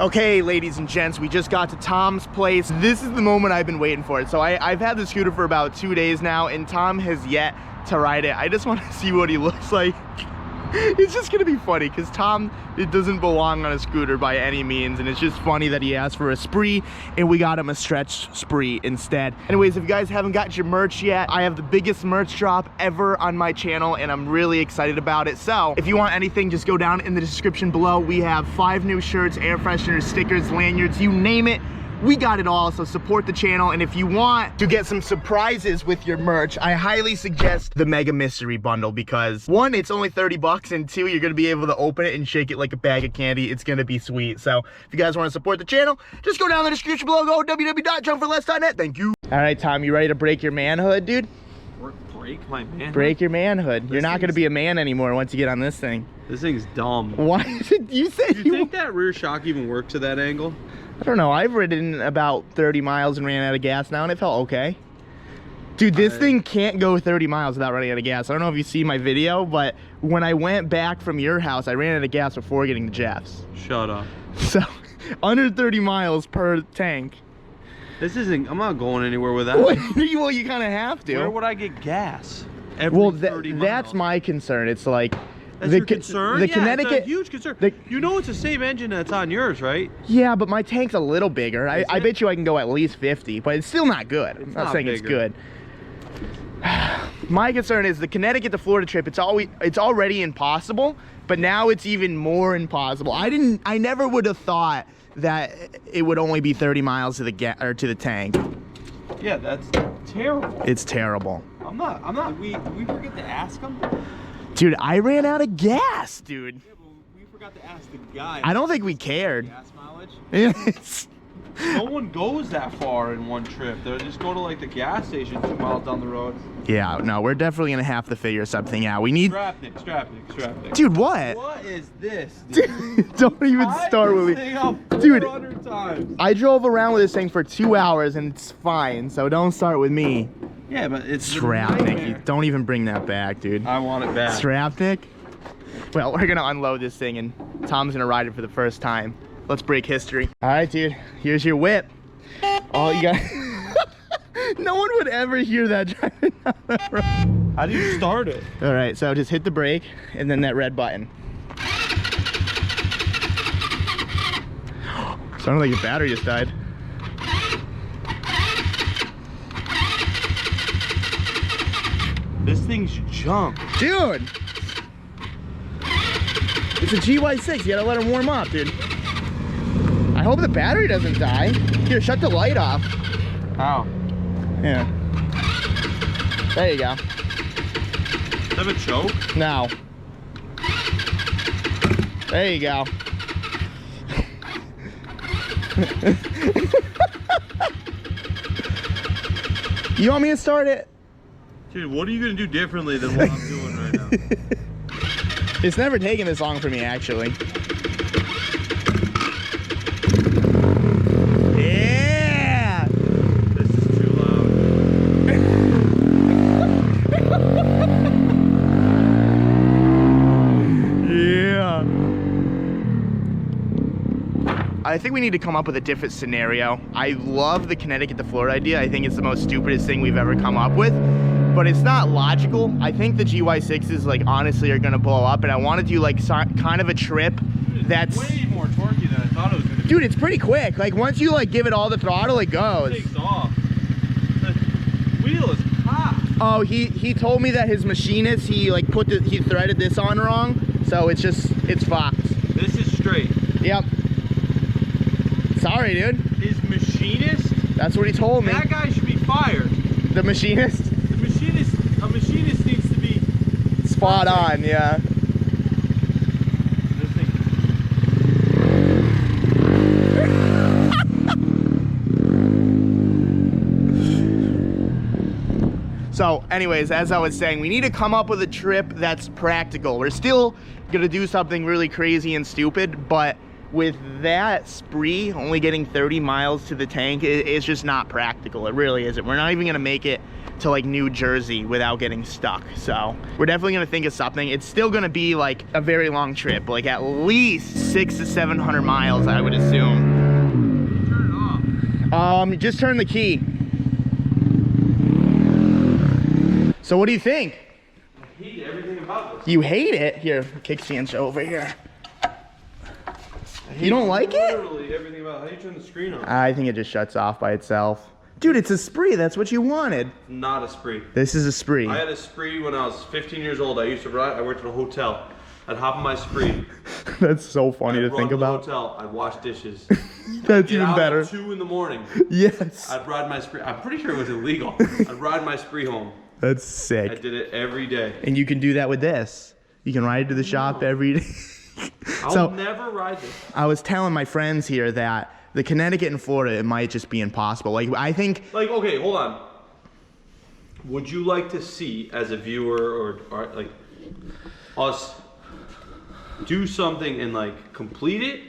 Okay, ladies and gents, we just got to Tom's place. This is the moment I've been waiting for. So I've had the scooter for about 2 days now, and Tom has yet to ride it. I just want to see what he looks like. It's just gonna be funny because Tom, it doesn't belong on a scooter by any means, and it's just funny that he asked for a spree and we got him a stretch spree instead. Anyways, if you guys haven't got your merch yet, I have the biggest merch drop ever on my channel and I'm really excited about it. So if you want anything, just go down in the description below. We have 5 new shirts, air fresheners, stickers, lanyards, you name it. We got it all, so support the channel. And if you want to get some surprises with your merch, I highly suggest the Mega Mystery Bundle because 1, it's only 30 bucks, and 2, you're gonna be able to open it and shake it like a bag of candy. It's gonna be sweet. So if you guys wanna support the channel, just go down in the description below, go www.jumpforless.net. Thank you. All right, Tom, you ready to break your manhood, dude? Break my manhood? Break your manhood. You're not gonna be a man anymore once you get on this thing. This thing's dumb. Why did you say you think that rear shock even works to that angle? I don't know. I've ridden about 30 miles and ran out of gas now, and it felt okay. Dude, this thing can't go 30 miles without running out of gas. I don't know if you see my video, but when I went back from your house, I ran out of gas before getting to Jeff's. Shut up. So, under 30 miles per tank. This isn't, I'm not going anywhere with that. Well, you kind of have to. Where would I get gas? Every 30 miles? That's my concern. It's like, that's your concern? The yeah, Connecticut, it's a huge concern. You know it's the same engine that's on yours, right? Yeah, but my tank's a little bigger. I bet you I can go at least 50, but it's still not good. I'm not saying it's good. My concern is the Connecticut to Florida trip. It's already impossible, but now it's even more impossible. I never would have thought that it would only be 30 miles to the tank. Yeah, that's terrible. It's terrible. I'm not. We forget to ask them. Dude, I ran out of gas, dude. Yeah, but we forgot to ask the guy. I don't think we cared. Gas mileage? Yes. No one goes that far in one trip. They'll just go to like the gas station 2 miles down the road. Yeah, no, we're definitely gonna have to figure something out. We need. Strap Nick. Dude, what? What is this? Dude? Don't even start with me. Dude, times. I drove around with this thing for 2 hours and it's fine, so don't start with me. Yeah, but it's Strap Nick. Don't even bring that back, dude. I want it back. Strap Nick? Well, we're gonna unload this thing and Tom's gonna ride it for the first time. Let's break history. All right, dude, here's your whip. All you got. No one would ever hear that driving down the road. How do you start it? All right, so just hit the brake and then that red button. Sounded like your battery just died. This thing's junk. Dude! It's a GY6, you gotta let him warm up, dude. I hope the battery doesn't die. Here, shut the light off. How? Yeah. There you go. Does it have a choke? No. There you go. You want me to start it? Dude, what are you gonna do differently than what I'm doing right now? It's never taken this long for me, actually. Yeah! This is too loud. Yeah. I think we need to come up with a different scenario. I love the Connecticut to Florida idea. I think it's the most stupidest thing we've ever come up with. But it's not logical. I think the GY6s, like, honestly are gonna blow up, and I want to do like kind of a trip that's way more torquey than I thought it was gonna be. Dude, it's pretty quick. Like, once you like give it all the throttle, it goes. It takes off. The wheel is hot. Oh, he told me that his machinist, he threaded this on wrong, so it's fucked. This is straight. Yep. Sorry, dude. His machinist? That's what he told me. That guy should be fired. The machinist? A machinist needs to be spot on, yeah. This thing. So anyways, as I was saying, we need to come up with a trip that's practical. We're still gonna do something really crazy and stupid, but with that spree only getting 30 miles to the tank, it's just not practical. It really isn't. We're not even gonna make it to like New Jersey without getting stuck. So we're definitely gonna think of something. It's still gonna be like a very long trip, like at least 600 to 700 miles, I would assume. Just turn the key. So what do you think? I hate everything about this. You hate it? Here, kickstand's over here. You don't like it? Literally everything about it. How do you turn the screen on? I think it just shuts off by itself. Dude, it's a Spree. That's what you wanted. Not a Spree. This is a Spree. I had a Spree when I was 15 years old. I used to ride. I worked at a hotel. I'd hop on my Spree. That's so funny I'd to think about. Hotel. I'd wash dishes. That's Get even out better. At 2 in the morning. Yes. I'd ride my Spree. I'm pretty sure it was illegal. I'd ride my Spree home. That's I sick. did it every day. And you can do that with this. You can ride to the shop every day. I'll never ride this. I was telling my friends here that the Connecticut and Florida, it might just be impossible. Like, I think... Like, okay, hold on. Would you like to see, as a viewer, or like, us do something and, like, complete it?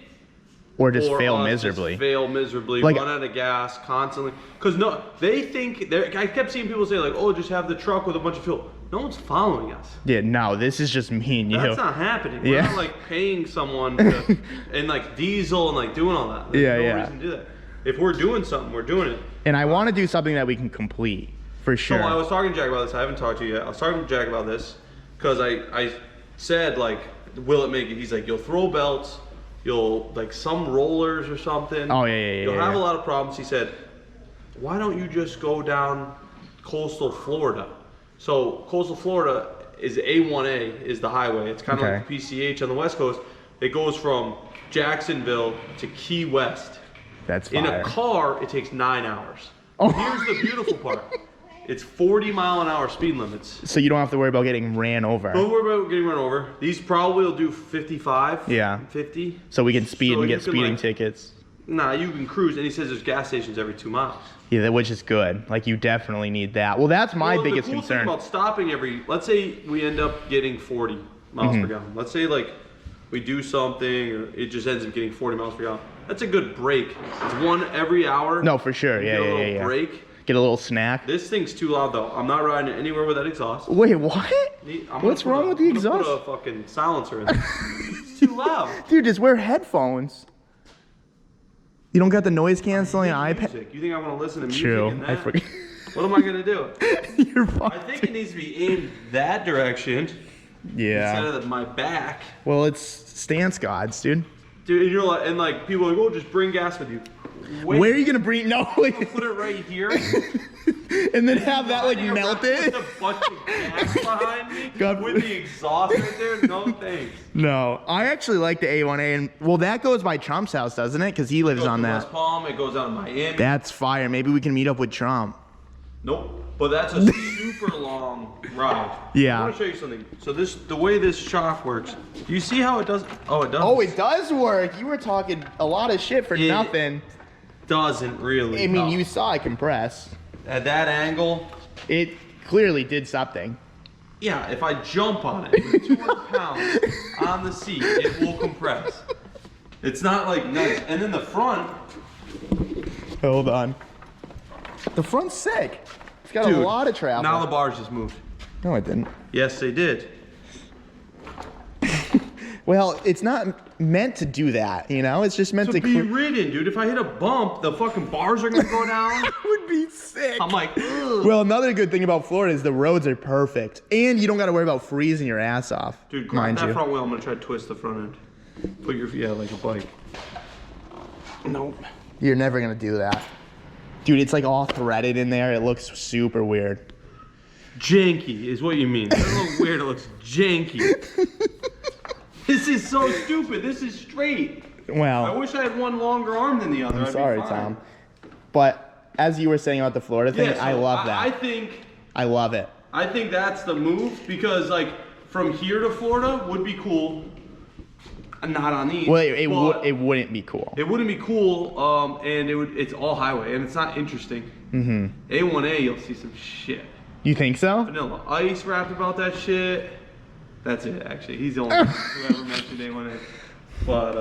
Or just or fail us miserably. Just fail miserably, Like, run out of gas constantly. Because, no, they think... I kept seeing people say, like, oh, just have the truck with a bunch of fuel. No one's following us. Yeah, no, this is just me and you. That's not happening. We're not like paying someone to, and like diesel and like doing all that. There's no reason to do that. If we're doing something, we're doing it. And I want to do something that we can complete, for sure. So I was talking to Jack about this. I haven't talked to you yet. I was talking to Jack about this because I said, like, will it make it? He's like, you'll throw belts, you'll like some rollers or something. Oh yeah. You'll have a lot of problems. He said, why don't you just go down coastal Florida? So coastal Florida is A1A is the highway. It's kind of like the PCH on the West Coast. It goes from Jacksonville to Key West. That's fire. In a car, it takes 9 hours. Oh. Here's the beautiful part. It's 40-mile-an-hour speed limits. So you don't have to worry about getting ran over. Don't worry about getting run over. These probably will do 55, 50. So we can speed and get speeding like, tickets. Nah, you can cruise. And he says there's gas stations every 2 miles. Yeah, which is good. Like, you definitely need that. Well, that's my biggest the cool concern. Thing about stopping let's say we end up getting 40 miles per gallon. Let's say like we do something or it just ends up getting 40 miles per gallon. That's a good break. It's one every hour. No, for sure. Yeah. Break. Get a little snack. This thing's too loud though. I'm not riding it anywhere with that exhaust. Wait, what? What's wrong with the exhaust? I'm gonna put a fucking silencer in there. It's too loud. Dude, just wear headphones. You don't got the noise canceling iPad? Music. You think I want to listen to music? True. In that? I forget. What am I gonna do? You're I think it needs to be aimed that direction. Yeah. Instead of my back. Well, it's stance gods, dude. Dude, and you're like, and like people are like, oh, just bring gas with you. Wait, where are you gonna bring? No. Put it right here. And then have that like melted. With a bunch of gas behind me. God. With the exhaust right there. No thanks. No, I actually like the A1A, and well, that goes by Trump's house, doesn't it? Because he lives on that. West Palm. It goes out to Miami. That's fire. Maybe we can meet up with Trump. Nope. But that's a super long ride. Yeah. I want to show you something. So the way this shock works. Do you see how it does? Oh, it does. Oh, it does work. You were talking a lot of shit for nothing. Doesn't really. I mean, you saw it compress. At that angle. It clearly did something. Yeah, if I jump on it with 200 pounds on the seat, it will compress. It's not like nice. And then the front. Hold on. The front's sick. It's got a lot of travel. Now the bars just moved. No, it didn't. Yes, they did. Well, it's not meant to do that, you know? It's just meant to be ridden, dude. If I hit a bump, the fucking bars are gonna go down. That would be sick. I'm like, ugh. Well, another good thing about Florida is the roads are perfect. And you don't got to worry about freezing your ass off. Dude, grab that front wheel. I'm gonna try to twist the front end. Put your, like a bike. Nope. You're never gonna do that. Dude, it's like all threaded in there. It looks super weird. Janky is what you mean. It doesn't look weird, it looks janky. This is so stupid. This is straight. Well, I wish I had one longer arm than the other. I'm sorry, Tom. But as you were saying about the Florida thing, Yeah, so I love that. I love it. I think that's the move because like from here to Florida would be cool. Not on these. Well, it wouldn't be cool. It wouldn't be cool, and it's all highway, and it's not interesting. Mm-hmm. A1A, you'll see some shit. You think so? Vanilla Ice rapped about that shit. That's it, actually. He's the only one who ever mentioned A1A. But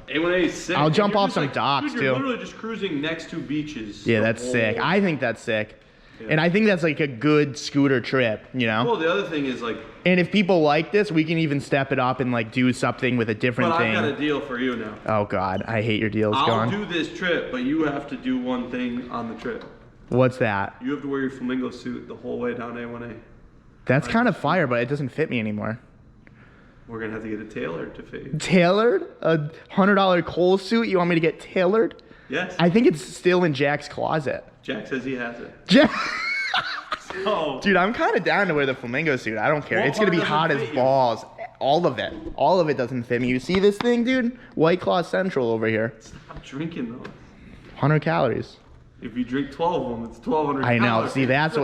A1A is sick. I'll jump off some docks, dude, too. You're literally just cruising next to beaches. Yeah, that's sick. I think that's sick. Yeah. And I think that's like a good scooter trip, you know? Well, the other thing is like And if people like this, we can even step it up and like do something with a different thing. But I've got a deal for you now. Oh God, I hate your deals. I'll do this trip, but you have to do one thing on the trip. What's that? You have to wear your flamingo suit the whole way down A1A. That's kind of fire, but it doesn't fit me anymore. We're gonna have to get it tailored to fit you. Tailored? A $100 Kohl's suit? You want me to get tailored? Yes. I think it's still in Jack's closet. Jack says he has it. Jack. So, dude, I'm kind of down to wear the flamingo suit. I don't care. What It's gonna be hot as balls. All of it. All of it doesn't fit me. You see this thing, dude? White Claw Central over here. Stop drinking those. 100 calories. If you drink 12 of them, it's 1,200 I know. calories. See, that's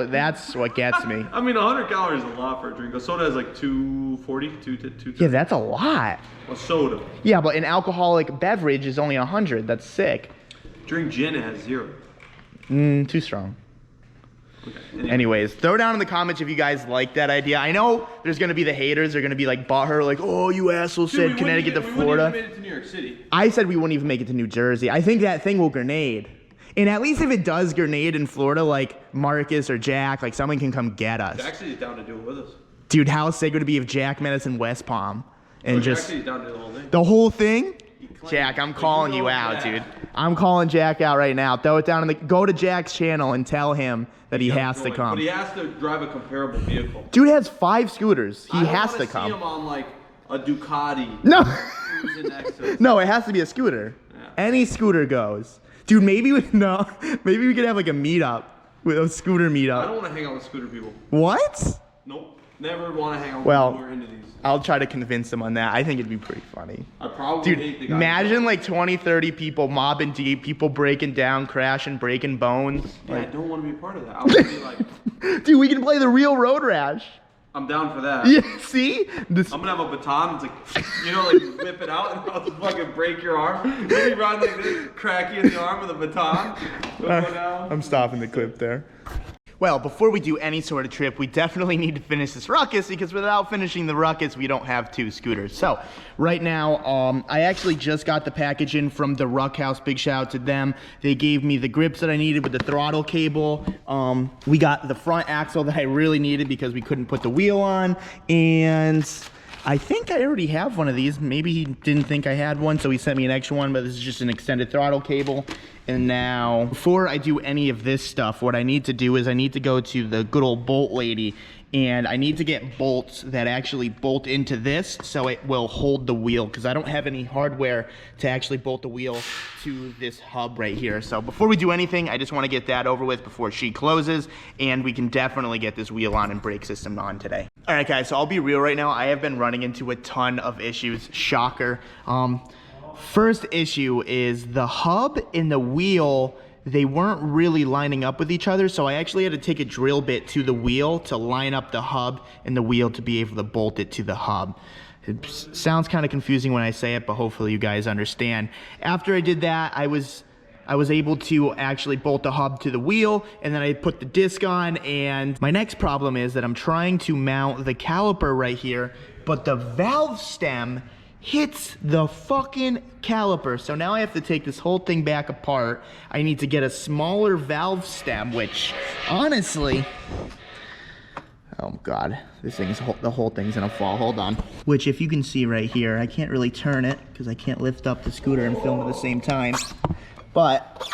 what gets me. I mean, 100 calories is a lot for a drink. A soda has like 240, 2. Yeah, that's a lot. A soda. Yeah, but an alcoholic beverage is only 100. That's sick. Drink gin, it has 0. Too strong. Okay. Anyways, throw down in the comments if you guys like that idea. I know there's gonna be the haters. They're gonna be like butthurt, like, oh, you asshole said Connecticut to Florida. We wouldn't even made it to New York City. I said we wouldn't even make it to New Jersey. I think that thing will grenade. And at least if it does grenade in Florida, like Marcus or Jack, like someone can come get us. Jack said he's down to do it with us. Dude, how sick would it be if Jack met us in West Palm and Jack said he's down to do the whole thing. The whole thing? Jack, I'm calling you out, dude. I'm calling Jack out right now. Throw it down in the. Go to Jack's channel and tell him that he has to come. But he has to drive a comparable vehicle. Dude has 5 scooters. He has to come. I don't want to see him on like a Ducati. No. Nexus. No, it has to be a scooter. Yeah. Any scooter goes. Dude, maybe we could have like a meetup with a scooter meetup. I don't want to hang out with scooter people. What? Nope. Never want to hang out with people who are into these. I'll try to convince him on that. I think it'd be pretty funny. I probably hate the guy. Imagine like 20, 30 people mobbing deep, people breaking down, crashing, breaking bones. Yeah, I don't want to be a part of that. I want to be like... Dude, we can play the real road rash. I'm down for that. Yeah, see? I'm gonna have a baton. It's like, you know, like whip it out and I'll just fucking break your arm. Maybe run like this, crack you in the arm with a baton. I'm stopping the clip there. Well, before we do any sort of trip, we definitely need to finish this ruckus because without finishing the ruckus, we don't have 2 scooters. So right now, I actually just got the package in from the Ruck House. Big shout out to them. They gave me the grips that I needed with the throttle cable. We got the front axle that I really needed because we couldn't put the wheel on. And I think I already have one of these. Maybe he didn't think I had one, so he sent me an extra one, but this is just an extended throttle cable. And now, before I do any of this stuff, what I need to do is I need to go to the good old bolt lady, and I need to get bolts that actually bolt into this so it will hold the wheel, because I don't have any hardware to actually bolt the wheel to this hub right here. So before we do anything, I just want to get that over with before she closes, and we can definitely get this wheel on and brake system on today. All right, guys, so I'll be real right now. I have been running into a ton of issues. Shocker. First issue is the hub and the wheel, they weren't really lining up with each other, so I actually had to take a drill bit to the wheel to line up the hub and the wheel to be able to bolt it to the hub. It sounds kind of confusing when I say it, but hopefully you guys understand. After I did that, I was able to actually bolt the hub to the wheel, and then I put the disc on, and my next problem is that I'm trying to mount the caliper right here, but the valve stem hits the fucking caliper. So now I have to take this whole thing back apart. I need to get a smaller valve stem, which honestly, oh God, this thing is, the whole thing's gonna fall, hold on. Which if you can see right here, I can't really turn it because I can't lift up the scooter and film at the same time. But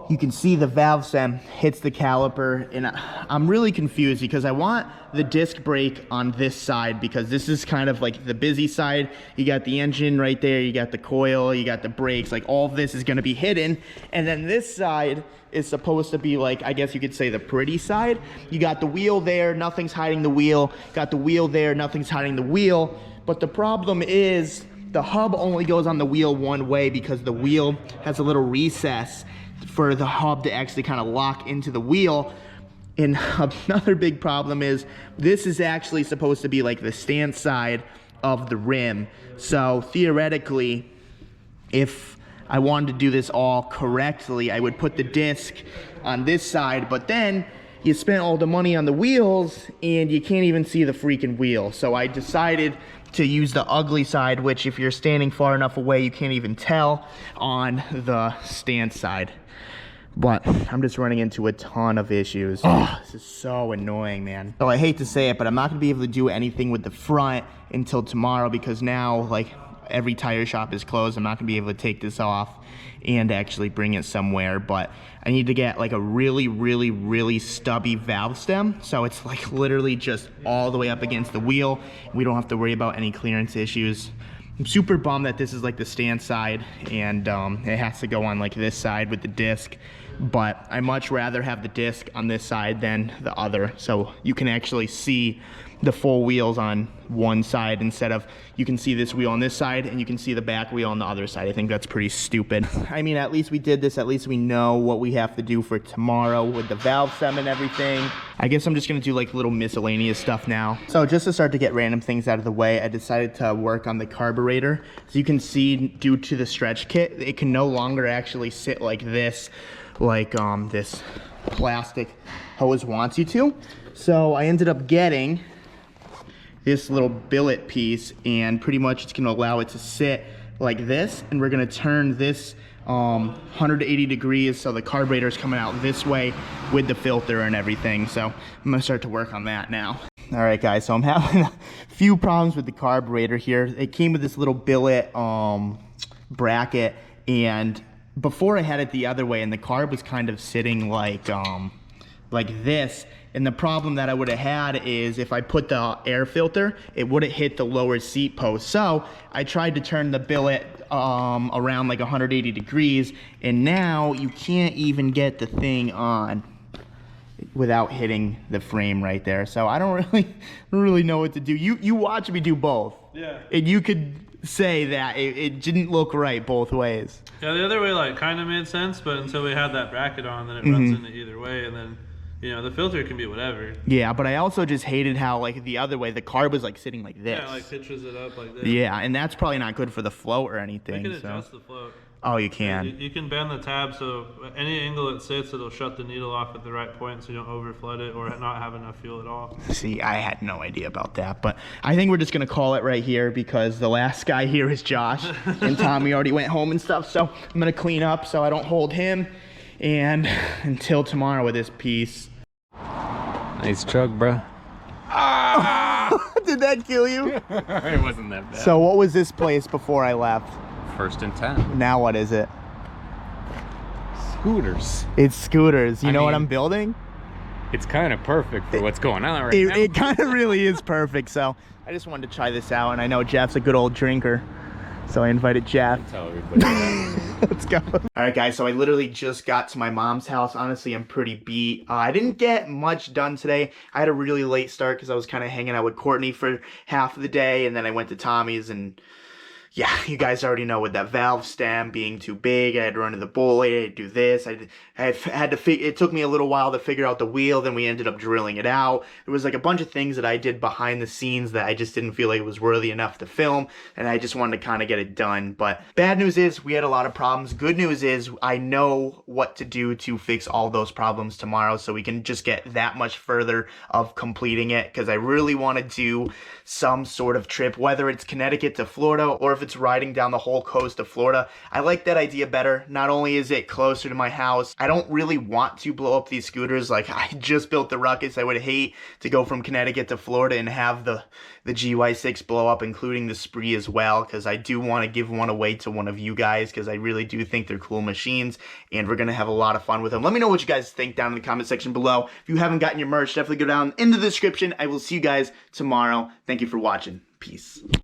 you can see the valve stem hits the caliper, and I'm really confused because I want the disc brake on this side because this is kind of like the busy side. You got the engine right there, you got the coil, you got the brakes, like all of this is gonna be hidden. And then this side is supposed to be like, I guess you could say the pretty side. You got the wheel there, nothing's hiding the wheel. Got the wheel there, nothing's hiding the wheel. But the problem is the hub only goes on the wheel one way because the wheel has a little recess for the hub to actually kind of lock into the wheel. And another big problem is this is actually supposed to be like the stance side of the rim. So theoretically, if I wanted to do this all correctly, I would put the disc on this side, but then you spent all the money on the wheels and you can't even see the freaking wheel. So I decided to use the ugly side, which if you're standing far enough away, you can't even tell, on the stance side. but I'm just running into a ton of issues. Oh, this is so annoying, man. So I hate to say it, but I'm not gonna be able to do anything with the front until tomorrow because now, like, every tire shop is closed. I'm not gonna be able to take this off and actually bring it somewhere, but I need to get like a really stubby valve stem. So it's like literally just all the way up against the wheel. We don't have to worry about any clearance issues. I'm super bummed that this is like the stand side and it has to go on like this side with the disc, but I much rather have the disc on this side than the other. So you can actually see the full wheels on one side instead of, you can see this wheel on this side and you can see the back wheel on the other side. I think that's pretty stupid. I mean, at least we did this. At least we know what we have to do for tomorrow with the valve stem and everything. I guess I'm just gonna do like little miscellaneous stuff now. So just to start to get random things out of the way, I decided to work on the carburetor. So you can see, due to the stretch kit, it can no longer actually sit like this, like this plastic hose wants you to. So I ended up getting this little billet piece, and pretty much it's gonna allow it to sit like this, and we're gonna turn this 180 degrees so the carburetor is coming out this way with the filter and everything. So I'm gonna start to work on that now. All right, guys, so I'm having a few problems with the carburetor here. It came with this little billet bracket, and before I had it the other way, and the carb was kind of sitting like this. And the problem that I would have had is if I put the air filter, it would have hit the lower seat post. So I tried to turn the billet around like 180 degrees, and now you can't even get the thing on without hitting the frame right there. So I don't really know what to do. You watch me do both. Yeah. And you could say that it didn't look right both ways. Yeah, the other way like kind of made sense, but until we had that bracket on, then it runs into either way, and then, you know, the filter can be whatever. Yeah, but I also just hated how, like, the other way, the carb was, like, sitting like this. Yeah, like pitches it up like this. Yeah, and that's probably not good for the float or anything. You can adjust the float. Oh, you can? You can bend the tab so any angle it sits, it'll shut the needle off at the right point so you don't overflood it or not have enough fuel at all. See, I had no idea about that, but I think we're just going to call it right here because the last guy here is Josh, and Tommy already went home and stuff, so I'm going to clean up so I don't hold him, and until tomorrow with this piece. Nice truck, bro. Did that kill you? It wasn't that bad. So what was this place before I left? First and 10. Now what is it? Scooters. It's scooters. You know what mean, I'm building? It's kind of perfect for what's going on right now. It kind of really is perfect. So I just wanted to try this out, and I know Jeff's a good old drinker, so I invited Jeff. Tell everybody that. Let's go. All right, guys, so I literally just got to my mom's house. Honestly, I'm pretty beat. I didn't get much done today. I had a really late start because I was kind of hanging out with Courtney for half of the day, and then I went to Tommy's, and yeah, you guys already know with that valve stem being too big, I had to run to the bullet, I had to do this, I had to it took me a little while to figure out the wheel, then we ended up drilling it out. There was like a bunch of things that I did behind the scenes that I just didn't feel like it was worthy enough to film, and I just wanted to kind of get it done. But bad news is we had a lot of problems. Good news is I know what to do to fix all those problems tomorrow, so we can just get that much further of completing it, because I really want to do some sort of trip, whether it's Connecticut to Florida or if it's riding down the whole coast of Florida. I like that idea better. Not only is it closer to my house, I don't really want to blow up these scooters. Like, I just built the Ruckus. I would hate to go from Connecticut to Florida and have the GY6 blow up, including the Spree as well, because I do want to give one away to one of you guys, because I really do think they're cool machines, and we're going to have a lot of fun with them. Let me know what you guys think down in the comment section below. If you haven't gotten your merch, definitely go down in the description. I will see you guys tomorrow. Thank you for watching. Peace.